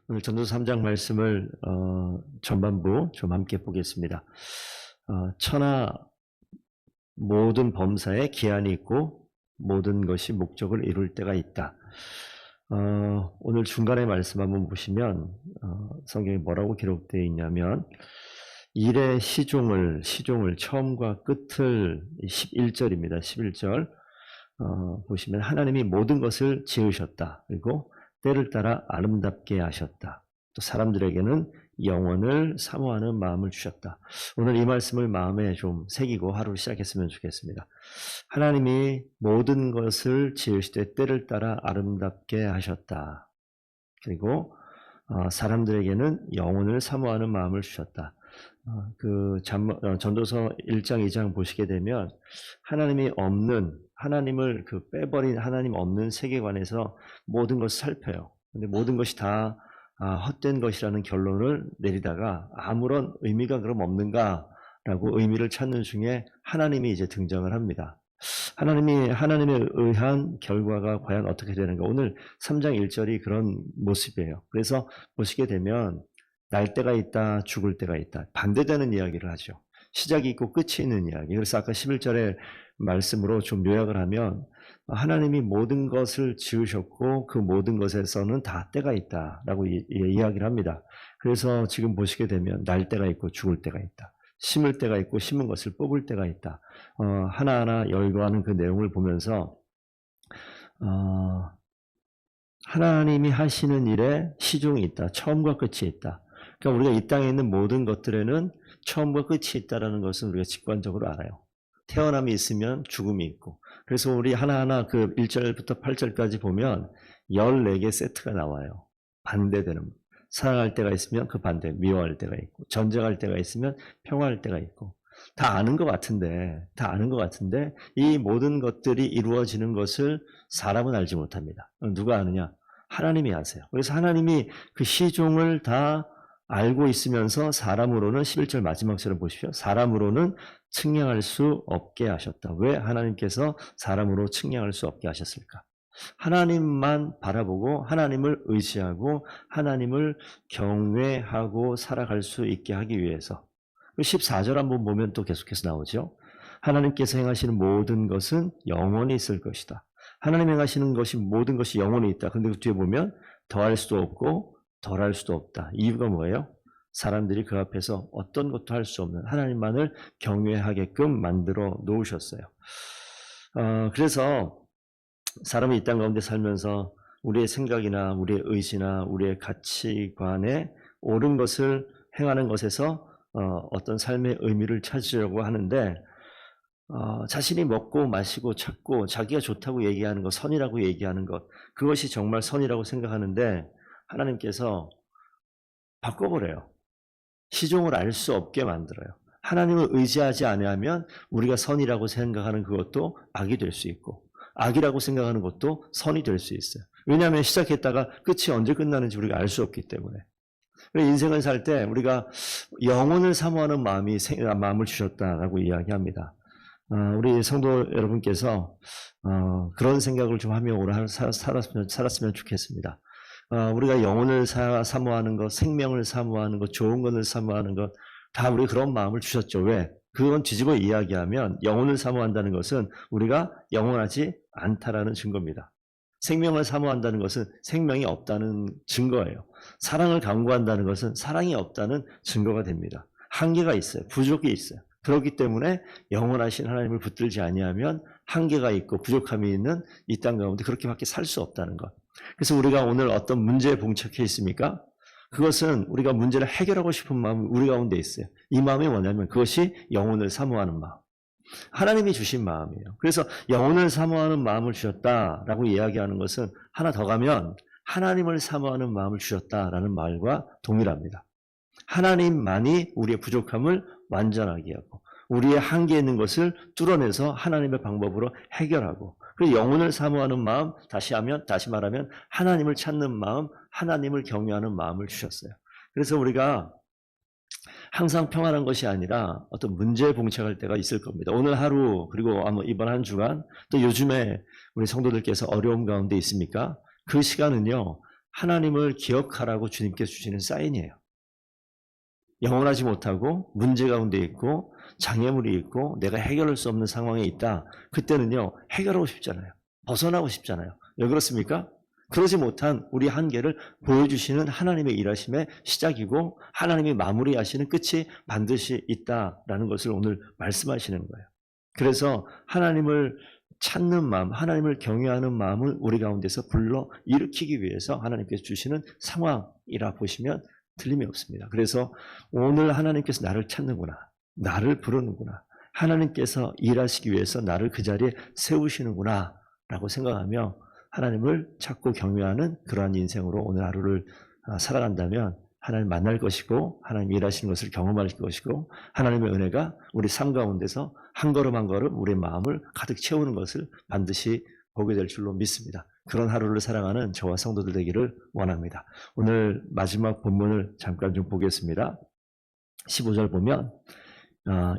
오늘 전도서 3장 말씀을 전반부 좀 함께 보겠습니다. 천하 모든 범사에 기한이 있고 모든 것이 목적을 이룰 때가 있다. 오늘 중간에 말씀 한번 보시면 성경에 뭐라고 기록되어 있냐면 일의 시종을 처음과 끝을 11절입니다. 11절 보시면 하나님이 모든 것을 지으셨다. 그리고 때를 따라 아름답게 하셨다. 또 사람들에게는 영원을 사모하는 마음을 주셨다. 오늘 이 말씀을 마음에 좀 새기고 하루를 시작했으면 좋겠습니다. 하나님이 모든 것을 지으시되 때를 따라 아름답게 하셨다. 그리고 사람들에게는 영원을 사모하는 마음을 주셨다. 전도서 1장, 2장 보시게 되면 하나님을 빼버린 하나님 없는 세계관에서 모든 것을 살펴요. 근데 모든 것이 다 헛된 것이라는 결론을 내리다가 아무런 의미가 그럼 없는가라고 의미를 찾는 중에 하나님이 이제 등장을 합니다. 하나님에 의한 결과가 과연 어떻게 되는가. 오늘 3장 1절이 그런 모습이에요. 그래서 보시게 되면 날 때가 있다, 죽을 때가 있다. 반대되는 이야기를 하죠. 시작이 있고 끝이 있는 이야기. 그래서 아까 11절의 말씀으로 좀 요약을 하면 하나님이 모든 것을 지으셨고 그 모든 것에서는 다 때가 있다라고 이야기를 합니다. 그래서 지금 보시게 되면 날 때가 있고 죽을 때가 있다. 심을 때가 있고 심은 것을 뽑을 때가 있다. 하나하나 열거하는 그 내용을 보면서 하나님이 하시는 일에 시종이 있다. 처음과 끝이 있다. 그러니까 우리가 이 땅에 있는 모든 것들에는 처음과 끝이 있다는 것은 우리가 직관적으로 알아요. 태어남이 있으면 죽음이 있고. 그래서 우리 하나하나 그 1절부터 8절까지 보면 14개 세트가 나와요. 반대되는. 사랑할 때가 있으면 그 반대, 미워할 때가 있고, 전쟁할 때가 있으면 평화할 때가 있고. 다 아는 것 같은데 이 모든 것들이 이루어지는 것을 사람은 알지 못합니다. 누가 아느냐? 하나님이 아세요. 그래서 하나님이 그 시종을 다 알고 있으면서 사람으로는 11절 마지막처럼 보십시오. 사람으로는 측량할 수 없게 하셨다. 왜 하나님께서 사람으로 측량할 수 없게 하셨을까? 하나님만 바라보고 하나님을 의지하고 하나님을 경외하고 살아갈 수 있게 하기 위해서. 14절 한번 보면 또 계속해서 나오죠. 하나님께서 행하시는 모든 것은 영원히 있을 것이다. 하나님 행하시는 것이 모든 것이 영원히 있다. 근데 그 뒤에 보면 더할 수도 없고 덜할 수도 없다. 이유가 뭐예요? 사람들이 그 앞에서 어떤 것도 할 수 없는 하나님만을 경외하게끔 만들어 놓으셨어요. 그래서 사람이 이 땅 가운데 살면서 우리의 생각이나 우리의 의지나 우리의 가치관에 옳은 것을 행하는 것에서 어떤 삶의 의미를 찾으려고 하는데 자신이 먹고 마시고 찾고 자기가 좋다고 얘기하는 것, 선이라고 얘기하는 것, 그것이 정말 선이라고 생각하는데 하나님께서 바꿔버려요. 시종을 알 수 없게 만들어요. 하나님을 의지하지 아니하면 우리가 선이라고 생각하는 그것도 악이 될 수 있고 악이라고 생각하는 것도 선이 될 수 있어요. 왜냐하면 시작했다가 끝이 언제 끝나는지 우리가 알 수 없기 때문에. 인생을 살 때 우리가 영혼을 사모하는 마음을 주셨다라고 이야기합니다. 우리 성도 여러분께서 그런 생각을 좀 하며 오래 살았으면 좋겠습니다. 우리가 영혼을 사모하는 것, 생명을 사모하는 것, 좋은 것을 사모하는 것, 다 우리 그런 마음을 주셨죠. 왜? 그건 뒤집어 이야기하면 영혼을 사모한다는 것은 우리가 영원하지 않다라는 증거입니다. 생명을 사모한다는 것은 생명이 없다는 증거예요. 사랑을 강구한다는 것은 사랑이 없다는 증거가 됩니다. 한계가 있어요. 부족이 있어요. 그렇기 때문에 영원하신 하나님을 붙들지 아니하면 한계가 있고 부족함이 있는 이 땅 가운데 그렇게밖에 살 수 없다는 것. 그래서 우리가 오늘 어떤 문제에 봉착해 있습니까? 그것은 우리가 문제를 해결하고 싶은 마음이 우리 가운데 있어요. 이 마음이 뭐냐면 그것이 영혼을 사모하는 마음. 하나님이 주신 마음이에요. 그래서 영혼을 사모하는 마음을 주셨다라고 이야기하는 것은 하나 더 가면 하나님을 사모하는 마음을 주셨다라는 말과 동일합니다. 하나님만이 우리의 부족함을 완전하게 하고 우리의 한계에 있는 것을 뚫어내서 하나님의 방법으로 해결하고 그리고 영혼을 사모하는 마음, 다시 말하면 하나님을 찾는 마음, 하나님을 경외하는 마음을 주셨어요. 그래서 우리가 항상 평안한 것이 아니라 어떤 문제에 봉착할 때가 있을 겁니다. 오늘 하루 그리고 아마 이번 한 주간 또 요즘에 우리 성도들께서 어려움 가운데 있습니까? 그 시간은요. 하나님을 기억하라고 주님께서 주시는 사인이에요. 영원하지 못하고 문제 가운데 있고 장애물이 있고 내가 해결할 수 없는 상황에 있다. 그때는요, 해결하고 싶잖아요. 벗어나고 싶잖아요. 왜 그렇습니까? 그러지 못한 우리 한계를 보여주시는 하나님의 일하심의 시작이고 하나님이 마무리하시는 끝이 반드시 있다라는 것을 오늘 말씀하시는 거예요. 그래서 하나님을 찾는 마음, 하나님을 경외하는 마음을 우리 가운데서 불러 일으키기 위해서 하나님께서 주시는 상황이라 보시면 틀림이 없습니다. 그래서 오늘 하나님께서 나를 찾는구나, 나를 부르는구나, 하나님께서 일하시기 위해서 나를 그 자리에 세우시는구나 라고 생각하며 하나님을 찾고 경외하는 그러한 인생으로 오늘 하루를 살아간다면 하나님 만날 것이고 하나님 일하시는 것을 경험할 것이고 하나님의 은혜가 우리 삶 가운데서 한 걸음 한 걸음 우리의 마음을 가득 채우는 것을 반드시 보게 될 줄로 믿습니다. 그런 하루를 살아가는 저와 성도들 되기를 원합니다. 오늘 마지막 본문을 잠깐 좀 보겠습니다. 15절 보면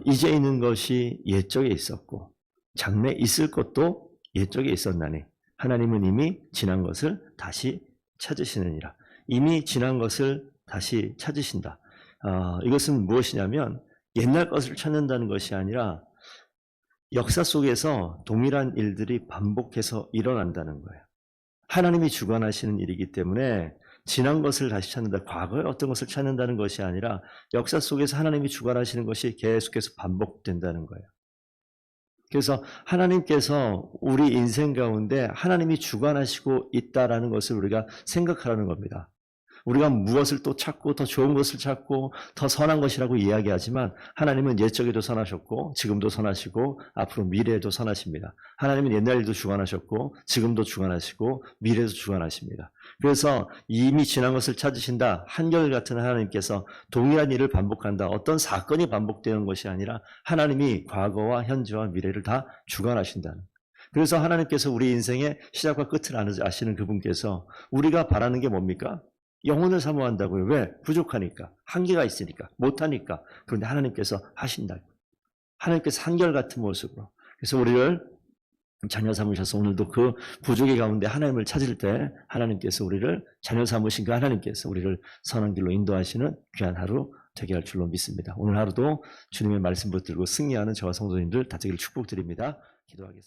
이제 있는 것이 옛적에 있었고 장래 있을 것도 옛적에 있었나니 하나님은 이미 지난 것을 다시 찾으시느니라. 이미 지난 것을 다시 찾으신다. 이것은 무엇이냐면 옛날 것을 찾는다는 것이 아니라 역사 속에서 동일한 일들이 반복해서 일어난다는 거예요. 하나님이 주관하시는 일이기 때문에 지난 것을 다시 찾는다, 과거의 어떤 것을 찾는다는 것이 아니라 역사 속에서 하나님이 주관하시는 것이 계속해서 반복된다는 거예요. 그래서 하나님께서 우리 인생 가운데 하나님이 주관하시고 있다라는 것을 우리가 생각하라는 겁니다. 우리가 무엇을 또 찾고 더 좋은 것을 찾고 더 선한 것이라고 이야기하지만 하나님은 옛적에도 선하셨고 지금도 선하시고 앞으로 미래에도 선하십니다. 하나님은 옛날 일도 주관하셨고 지금도 주관하시고 미래에도 주관하십니다. 그래서 이미 지난 것을 찾으신다. 한결같은 하나님께서 동일한 일을 반복한다. 어떤 사건이 반복되는 것이 아니라 하나님이 과거와 현재와 미래를 다 주관하신다는. 그래서 하나님께서 우리 인생의 시작과 끝을 아시는 그분께서 우리가 바라는 게 뭡니까? 영혼을 사모한다고요. 왜? 부족하니까. 한계가 있으니까. 못하니까. 그런데 하나님께서 하신다고. 하나님께서 한결같은 모습으로. 그래서 우리를 자녀 삼으셔서 오늘도 그 부족의 가운데 하나님을 찾을 때 하나님께서 우리를 자녀 삼으신 그 하나님께서 우리를 선한 길로 인도하시는 귀한 하루 되게 할 줄로 믿습니다. 오늘 하루도 주님의 말씀 붙들고 승리하는 저와 성도님들 다 되기를 축복드립니다. 기도하겠습니다.